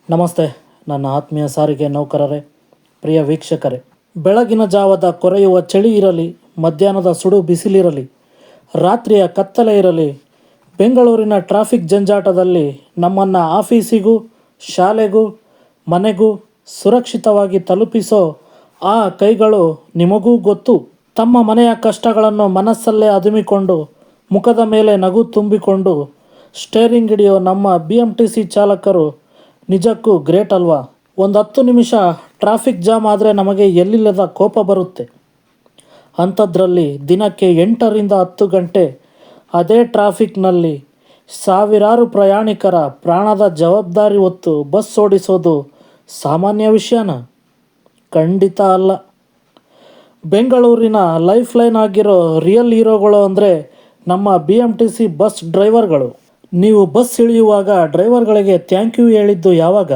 ನಮಸ್ತೆ ನನ್ನ ಆತ್ಮೀಯ ಸಾರಿಗೆ ನೌಕರರೇ, ಪ್ರಿಯ ವೀಕ್ಷಕರೇ. ಬೆಳಗಿನ ಜಾವದ ಕೊರೆಯುವ ಚಳಿ ಇರಲಿ, ಮಧ್ಯಾಹ್ನದ ಸುಡು ಬಿಸಿಲಿರಲಿ, ರಾತ್ರಿಯ ಕತ್ತಲೆ ಇರಲಿ, ಬೆಂಗಳೂರಿನ ಟ್ರಾಫಿಕ್ ಜಂಜಾಟದಲ್ಲಿ ನಮ್ಮನ್ನು ಆಫೀಸಿಗೂ ಶಾಲೆಗೂ ಮನೆಗೂ ಸುರಕ್ಷಿತವಾಗಿ ತಲುಪಿಸೋ ಆ ಕೈಗಳು ನಿಮಗೂ ಗೊತ್ತು. ತಮ್ಮ ಮನೆಯ ಕಷ್ಟಗಳನ್ನು ಮನಸ್ಸಲ್ಲೇ ಅದುಮಿಕೊಂಡು ಮುಖದ ಮೇಲೆ ನಗು ತುಂಬಿಕೊಂಡು ಸ್ಟೇರಿಂಗ್ ಹಿಡಿಯೋ ನಮ್ಮ BMTC ಚಾಲಕರು ನಿಜಕ್ಕೂ ಗ್ರೇಟ್ ಅಲ್ವಾ? ಒಂದು 10 ನಿಮಿಷ ಟ್ರಾಫಿಕ್ ಜಾಮ್ ಆದರೆ ನಮಗೆ ಎಲ್ಲಿಲ್ಲದ ಕೋಪ ಬರುತ್ತೆ. ಅಂಥದ್ರಲ್ಲಿ ದಿನಕ್ಕೆ 8ರಿಂದ 10 ಗಂಟೆ ಅದೇ ಟ್ರಾಫಿಕ್ನಲ್ಲಿ ಸಾವಿರಾರು ಪ್ರಯಾಣಿಕರ ಪ್ರಾಣದ ಜವಾಬ್ದಾರಿ ಹೊತ್ತು ಬಸ್ ಓಡಿಸೋದು ಸಾಮಾನ್ಯ ವಿಷಯನ? ಖಂಡಿತ ಅಲ್ಲ. ಬೆಂಗಳೂರಿನ ಲೈಫ್ ಲೈನ್ ಆಗಿರೋ ರಿಯಲ್ ಹೀರೋಗಳು ಅಂದರೆ ನಮ್ಮ BMTC ಬಸ್ ಡ್ರೈವರ್ಗಳು. ನೀವು ಬಸ್ ಇಳಿಯುವಾಗ ಡ್ರೈವರ್ಗಳಿಗೆ ಥ್ಯಾಂಕ್ ಯು ಹೇಳಿದ್ದು ಯಾವಾಗ?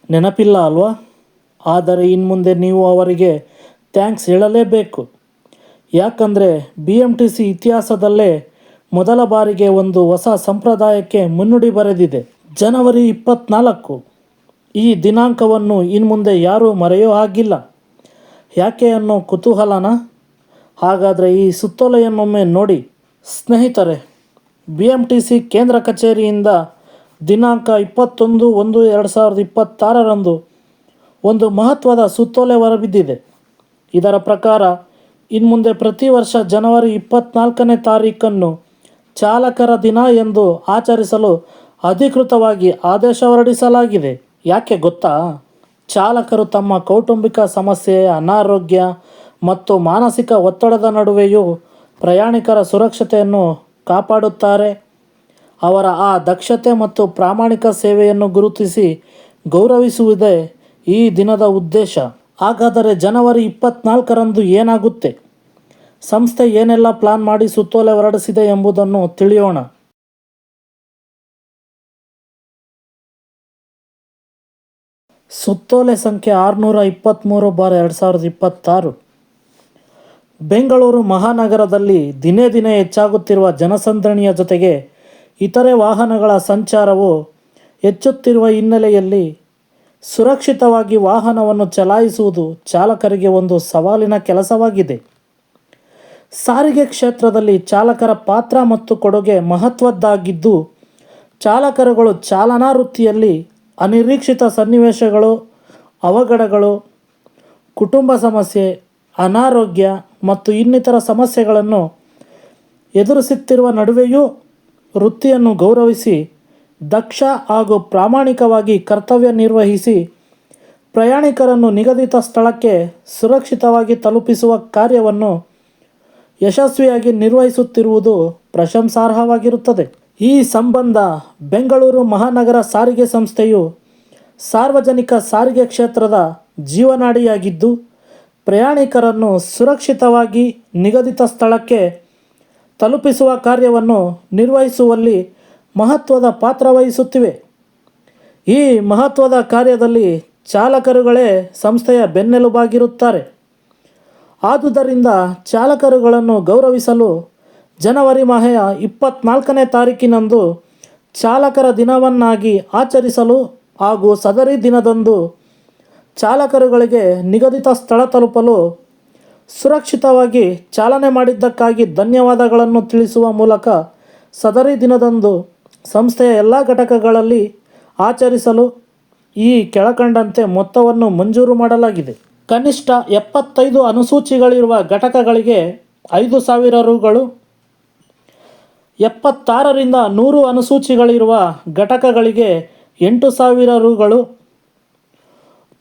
ನೆನಪಿಲ್ಲ ಅಲ್ವಾ? ಆದರೆ ಇನ್ಮುಂದೆ ನೀವು ಅವರಿಗೆ ಥ್ಯಾಂಕ್ಸ್ ಹೇಳಲೇಬೇಕು. ಯಾಕಂದರೆ BMTC ಇತಿಹಾಸದಲ್ಲೇ ಮೊದಲ ಬಾರಿಗೆ ಒಂದು ಹೊಸ ಸಂಪ್ರದಾಯಕ್ಕೆ ಮುನ್ನುಡಿ ಬರೆದಿದೆ. ಜನವರಿ 24 ಈ ದಿನಾಂಕವನ್ನು ಇನ್ಮುಂದೆ ಯಾರೂ ಮರೆಯೋ ಹಾಗಿಲ್ಲ. ಯಾಕೆ ಅನ್ನೋ ಕುತೂಹಲನ? ಹಾಗಾದರೆ ಈ ಸುತ್ತೋಲೆಯನ್ನೊಮ್ಮೆ ನೋಡಿ. ಸ್ನೇಹಿತರೆ, BMTC ಕೇಂದ್ರ ಕಚೇರಿಯಿಂದ ದಿನಾಂಕ 21/1/2026 ಒಂದು ಮಹತ್ವದ ಸುತ್ತೋಲೆ ಹೊರಬಿದ್ದಿದೆ. ಇದರ ಪ್ರಕಾರ ಇನ್ಮುಂದೆ ಪ್ರತಿ ವರ್ಷ ಜನವರಿ 24ನೇ ತಾರೀಖನ್ನು ಚಾಲಕರ ದಿನ ಎಂದು ಆಚರಿಸಲು ಅಧಿಕೃತವಾಗಿ ಆದೇಶ ಹೊರಡಿಸಲಾಗಿದೆ. ಯಾಕೆ ಗೊತ್ತಾ? ಚಾಲಕರು ತಮ್ಮ ಕೌಟುಂಬಿಕ ಸಮಸ್ಯೆ, ಅನಾರೋಗ್ಯ ಮತ್ತು ಮಾನಸಿಕ ಒತ್ತಡದ ನಡುವೆಯೂ ಪ್ರಯಾಣಿಕರ ಸುರಕ್ಷತೆಯನ್ನು ಕಾಪಾಡುತ್ತಾರೆ. ಅವರ ಆ ದಕ್ಷತೆ ಮತ್ತು ಪ್ರಾಮಾಣಿಕ ಸೇವೆಯನ್ನು ಗುರುತಿಸಿ ಗೌರವಿಸುವುದೇ ಈ ದಿನದ ಉದ್ದೇಶ. ಹಾಗಾದರೆ ಜನವರಿ 24ರಂದು ಏನಾಗುತ್ತೆ? ಸಂಸ್ಥೆ ಏನೆಲ್ಲ ಪ್ಲಾನ್ ಮಾಡಿ ಸುತ್ತೋಲೆ ಹೊರಡಿಸಿದೆ ಎಂಬುದನ್ನು ತಿಳಿಯೋಣ. ಸುತ್ತೋಲೆ ಸಂಖ್ಯೆ 623/2026. ಬೆಂಗಳೂರು ಮಹಾನಗರದಲ್ಲಿ ದಿನೇ ದಿನೇ ಹೆಚ್ಚಾಗುತ್ತಿರುವ ಜನಸಂದಣಿಯ ಜೊತೆಗೆ ಇತರೆ ವಾಹನಗಳ ಸಂಚಾರವು ಹೆಚ್ಚುತ್ತಿರುವ ಹಿನ್ನೆಲೆಯಲ್ಲಿ ಸುರಕ್ಷಿತವಾಗಿ ವಾಹನವನ್ನು ಚಲಾಯಿಸುವುದು ಚಾಲಕರಿಗೆ ಒಂದು ಸವಾಲಿನ ಕೆಲಸವಾಗಿದೆ. ಸಾರಿಗೆ ಕ್ಷೇತ್ರದಲ್ಲಿ ಚಾಲಕರ ಪಾತ್ರ ಮತ್ತು ಕೊಡುಗೆ ಮಹತ್ವದ್ದಾಗಿದ್ದು, ಚಾಲಕರುಗಳು ಚಾಲನಾ ವೃತ್ತಿಯಲ್ಲಿ ಅನಿರೀಕ್ಷಿತ ಸನ್ನಿವೇಶಗಳು, ಅವಘಡಗಳು, ಕುಟುಂಬ ಸಮಸ್ಯೆ, ಅನಾರೋಗ್ಯ ಮತ್ತು ಇನ್ನಿತರ ಸಮಸ್ಯೆಗಳನ್ನು ಎದುರಿಸುತ್ತಿರುವ ನಡುವೆಯೂ ವೃತ್ತಿಯನ್ನು ಗೌರವಿಸಿ ದಕ್ಷ ಹಾಗೂ ಪ್ರಾಮಾಣಿಕವಾಗಿ ಕರ್ತವ್ಯ ನಿರ್ವಹಿಸಿ ಪ್ರಯಾಣಿಕರನ್ನು ನಿಗದಿತ ಸ್ಥಳಕ್ಕೆ ಸುರಕ್ಷಿತವಾಗಿ ತಲುಪಿಸುವ ಕಾರ್ಯವನ್ನು ಯಶಸ್ವಿಯಾಗಿ ನಿರ್ವಹಿಸುತ್ತಿರುವುದು ಪ್ರಶಂಸಾರ್ಹವಾಗಿರುತ್ತದೆ. ಈ ಸಂಬಂಧ ಬೆಂಗಳೂರು ಮಹಾನಗರ ಸಾರಿಗೆ ಸಂಸ್ಥೆಯು ಸಾರ್ವಜನಿಕ ಸಾರಿಗೆ ಕ್ಷೇತ್ರದ ಜೀವನಾಡಿಯಾಗಿದ್ದು, ಪ್ರಯಾಣಿಕರನ್ನು ಸುರಕ್ಷಿತವಾಗಿ ನಿಗದಿತ ಸ್ಥಳಕ್ಕೆ ತಲುಪಿಸುವ ಕಾರ್ಯವನ್ನು ನಿರ್ವಹಿಸುವಲ್ಲಿ ಮಹತ್ವದ ಪಾತ್ರ ವಹಿಸುತ್ತಿವೆ. ಈ ಮಹತ್ವದ ಕಾರ್ಯದಲ್ಲಿ ಚಾಲಕರುಗಳೇ ಸಂಸ್ಥೆಯ ಬೆನ್ನೆಲುಬಾಗಿರುತ್ತಾರೆ. ಆದುದರಿಂದ ಚಾಲಕರುಗಳನ್ನು ಗೌರವಿಸಲು ಜನವರಿ 24ನೇ ತಾರೀಕಿನಂದು ಚಾಲಕರ ದಿನವನ್ನಾಗಿ ಆಚರಿಸಲು ಹಾಗೂ ಸದರಿ ದಿನದಂದು ಚಾಲಕರುಗಳಿಗೆ ನಿಗದಿತ ಸ್ಥಳ ತಲುಪಲು ಸುರಕ್ಷಿತವಾಗಿ ಚಾಲನೆ ಮಾಡಿದ್ದಕ್ಕಾಗಿ ಧನ್ಯವಾದಗಳನ್ನು ತಿಳಿಸುವ ಮೂಲಕ ಸದರಿ ದಿನದಂದು ಸಂಸ್ಥೆಯ ಎಲ್ಲ ಘಟಕಗಳಲ್ಲಿ ಆಚರಿಸಲು ಈ ಕೆಳಕಂಡಂತೆ ಮೊತ್ತವನ್ನು ಮಂಜೂರು ಮಾಡಲಾಗಿದೆ. ಕನಿಷ್ಠ 75 ಅನುಸೂಚಿಗಳಿರುವ ಘಟಕಗಳಿಗೆ 5,000 ರುಗಳು, 76ರಿಂದ 100 ಅನುಸೂಚಿಗಳಿರುವ ಘಟಕಗಳಿಗೆ 8,000 ರುಗಳು,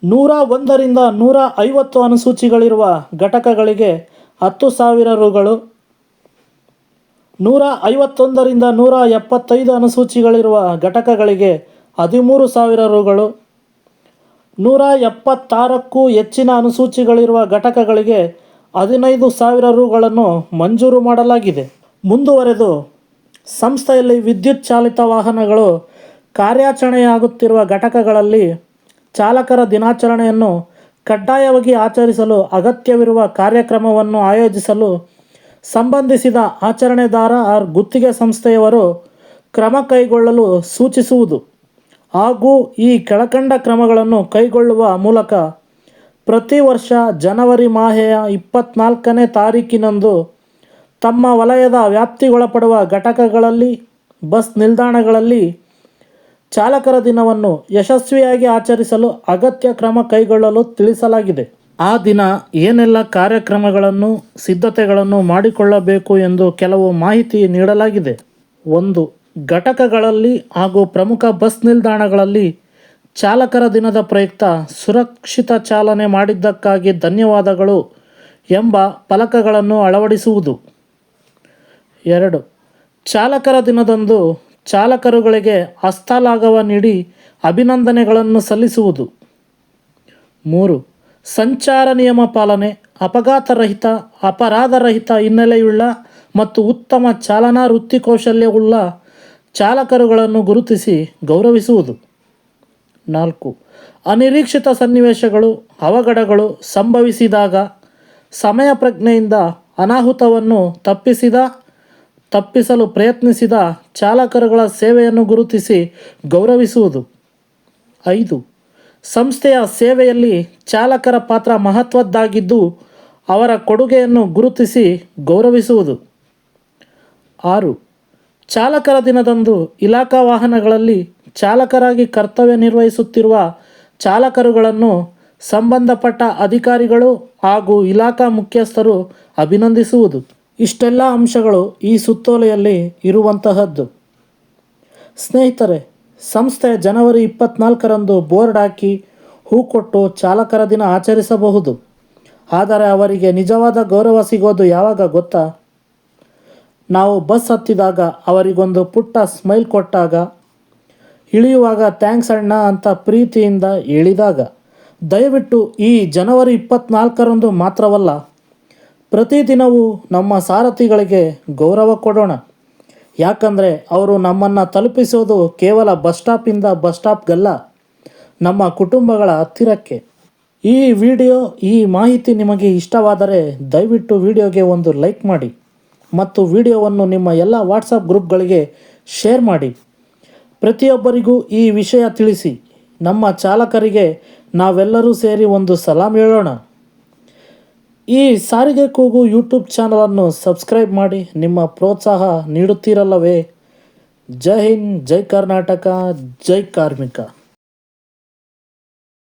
101ರಿಂದ 150 ಅನುಸೂಚಿಗಳಿರುವ ಘಟಕಗಳಿಗೆ 10,000 ರುಗಳು, 151ರಿಂದ 175 ಅನುಸೂಚಿಗಳಿರುವ ಘಟಕಗಳಿಗೆ 13,000 ರುಗಳು, 176ಕ್ಕೂ ಹೆಚ್ಚಿನ ಅನುಸೂಚಿಗಳಿರುವ ಘಟಕಗಳಿಗೆ 15,000 ರುಗಳನ್ನು ಮಂಜೂರು ಮಾಡಲಾಗಿದೆ. ಮುಂದುವರೆದು ಸಂಸ್ಥೆಯಲ್ಲಿ ವಿದ್ಯುತ್ ಚಾಲಿತ ವಾಹನಗಳು ಕಾರ್ಯಾಚರಣೆಯಾಗುತ್ತಿರುವ ಘಟಕಗಳಲ್ಲಿ ಚಾಲಕರ ದಿನಾಚರಣೆಯನ್ನು ಕಡ್ಡಾಯವಾಗಿ ಆಚರಿಸಲು ಅಗತ್ಯವಿರುವ ಕಾರ್ಯಕ್ರಮವನ್ನು ಆಯೋಜಿಸಲು ಸಂಬಂಧಿಸಿದ ಆಚರಣೆದಾರ ಗುತ್ತಿಗೆ ಸಂಸ್ಥೆಯವರು ಕ್ರಮ ಕೈಗೊಳ್ಳಲು ಸೂಚಿಸುವುದು. ಹಾಗೂ ಈ ಕೆಳಕಂಡ ಕ್ರಮಗಳನ್ನು ಕೈಗೊಳ್ಳುವ ಮೂಲಕ ಪ್ರತಿ ವರ್ಷ ಜನವರಿ ಮಾಹೆಯ 24ನೇ ತಾರೀಕಿನಂದು ತಮ್ಮ ವಲಯದ ವ್ಯಾಪ್ತಿಗೊಳಪಡುವ ಘಟಕಗಳಲ್ಲಿ ಬಸ್ ನಿಲ್ದಾಣಗಳಲ್ಲಿ ಚಾಲಕರ ದಿನವನ್ನು ಯಶಸ್ವಿಯಾಗಿ ಆಚರಿಸಲು ಅಗತ್ಯ ಕ್ರಮ ಕೈಗೊಳ್ಳಲು ತಿಳಿಸಲಾಗಿದೆ. ಆ ದಿನ ಏನೆಲ್ಲ ಕಾರ್ಯಕ್ರಮಗಳನ್ನು ಸಿದ್ಧತೆಗಳನ್ನು ಮಾಡಿಕೊಳ್ಳಬೇಕು ಎಂದು ಕೆಲವು ಮಾಹಿತಿ ನೀಡಲಾಗಿದೆ. 1. ಘಟಕಗಳಲ್ಲಿ ಹಾಗೂ ಪ್ರಮುಖ ಬಸ್ ನಿಲ್ದಾಣಗಳಲ್ಲಿ ಚಾಲಕರ ದಿನದ ಪ್ರಯುಕ್ತ ಸುರಕ್ಷಿತ ಚಾಲನೆ ಮಾಡಿದ್ದಕ್ಕಾಗಿ ಧನ್ಯವಾದಗಳು ಎಂಬ ಫಲಕಗಳನ್ನು ಅಳವಡಿಸುವುದು. 2. ಚಾಲಕರ ದಿನದಂದು ಚಾಲಕರುಗಳಿಗೆ ಹಸ್ತಲಾಘವ ನೀಡಿ ಅಭಿನಂದನೆಗಳನ್ನು ಸಲ್ಲಿಸುವುದು. 3. ಸಂಚಾರ ನಿಯಮ ಪಾಲನೆ, ಅಪಘಾತರಹಿತ, ಅಪರಾಧರಹಿತ ಹಿನ್ನೆಲೆಯುಳ್ಳ ಮತ್ತು ಉತ್ತಮ ಚಾಲನಾ ವೃತ್ತಿ ಕೌಶಲ್ಯವುಳ್ಳ ಚಾಲಕರುಗಳನ್ನು ಗುರುತಿಸಿ ಗೌರವಿಸುವುದು. 4. ಅನಿರೀಕ್ಷಿತ ಸನ್ನಿವೇಶಗಳು, ಅವಘಡಗಳು ಸಂಭವಿಸಿದಾಗ ಸಮಯ ಪ್ರಜ್ಞೆಯಿಂದ ಅನಾಹುತವನ್ನು ತಪ್ಪಿಸಲು ಪ್ರಯತ್ನಿಸಿದ ಚಾಲಕರುಗಳ ಸೇವೆಯನ್ನು ಗುರುತಿಸಿ ಗೌರವಿಸುವುದು. 5. ಸಂಸ್ಥೆಯ ಸೇವೆಯಲ್ಲಿ ಚಾಲಕರ ಪಾತ್ರ ಮಹತ್ವದ್ದಾಗಿದ್ದು ಅವರ ಕೊಡುಗೆಯನ್ನು ಗುರುತಿಸಿ ಗೌರವಿಸುವುದು. 6. ಚಾಲಕರ ದಿನದಂದು ಇಲಾಖಾ ವಾಹನಗಳಲ್ಲಿ ಚಾಲಕರಾಗಿ ಕರ್ತವ್ಯ ನಿರ್ವಹಿಸುತ್ತಿರುವ ಚಾಲಕರುಗಳನ್ನು ಸಂಬಂಧಪಟ್ಟ ಅಧಿಕಾರಿಗಳು ಹಾಗೂ ಇಲಾಖಾ ಮುಖ್ಯಸ್ಥರು ಅಭಿನಂದಿಸುವುದು. ಇಷ್ಟೆಲ್ಲ ಅಂಶಗಳು ಈ ಸುತ್ತೋಲೆಯಲ್ಲಿ ಇರುವಂತಹದ್ದು. ಸ್ನೇಹಿತರೆ, ಸಂಸ್ಥೆ ಜನವರಿ 24ರಂದು ಬೋರ್ಡ್ ಹಾಕಿ ಹೂ ಕೊಟ್ಟು ಚಾಲಕರ ದಿನ ಆಚರಿಸಬಹುದು. ಆದರೆ ಅವರಿಗೆ ನಿಜವಾದ ಗೌರವ ಸಿಗೋದು ಯಾವಾಗ ಗೊತ್ತಾ? ನಾವು ಬಸ್ ಹತ್ತಿದಾಗ ಅವರಿಗೊಂದು ಪುಟ್ಟ ಸ್ಮೈಲ್ ಕೊಟ್ಟಾಗ, ಇಳಿಯುವಾಗ ಥ್ಯಾಂಕ್ಸ್ ಅಣ್ಣ ಅಂತ ಪ್ರೀತಿಯಿಂದ ಹೇಳಿದಾಗ. ದಯವಿಟ್ಟು ಈ ಜನವರಿ 24ರಂದು ಮಾತ್ರವಲ್ಲ, ಪ್ರತಿದಿನವೂ ನಮ್ಮ ಸಾರಥಿಗಳಿಗೆ ಗೌರವ ಕೊಡೋಣ. ಯಾಕಂದರೆ ಅವರು ನಮ್ಮನ್ನು ತಲುಪಿಸೋದು ಕೇವಲ ಬಸ್ ಸ್ಟಾಪಿಂದ ಬಸ್ ಸ್ಟಾಪ್ಗಲ್ಲ, ನಮ್ಮ ಕುಟುಂಬಗಳ ಹತ್ತಿರಕ್ಕೆ. ಈ ಮಾಹಿತಿ ನಿಮಗೆ ಇಷ್ಟವಾದರೆ ದಯವಿಟ್ಟು ವಿಡಿಯೋಗೆ ಒಂದು ಲೈಕ್ ಮಾಡಿ ಮತ್ತು ವಿಡಿಯೋವನ್ನು ನಿಮ್ಮ ಎಲ್ಲ ವಾಟ್ಸಪ್ ಗ್ರೂಪ್ಗಳಿಗೆ ಶೇರ್ ಮಾಡಿ. ಪ್ರತಿಯೊಬ್ಬರಿಗೂ ಈ ವಿಷಯ ತಿಳಿಸಿ. ನಮ್ಮ ಚಾಲಕರಿಗೆ ನಾವೆಲ್ಲರೂ ಸೇರಿ ಒಂದು ಸಲಾಂ ಹೇಳೋಣ. ಈ ಸಾರಿಗೆ ಕೂಗು ಯೂಟ್ಯೂಬ್ ಚಾನಲನ್ನು ಸಬ್ಸ್ಕ್ರೈಬ್ ಮಾಡಿ ನಿಮ್ಮ ಪ್ರೋತ್ಸಾಹ ನೀಡುತ್ತೀರಲ್ಲವೇ? ಜೈ ಹಿಂದ್, ಜೈ ಕರ್ನಾಟಕ, ಜೈ ಕಾರ್ಮಿಕ.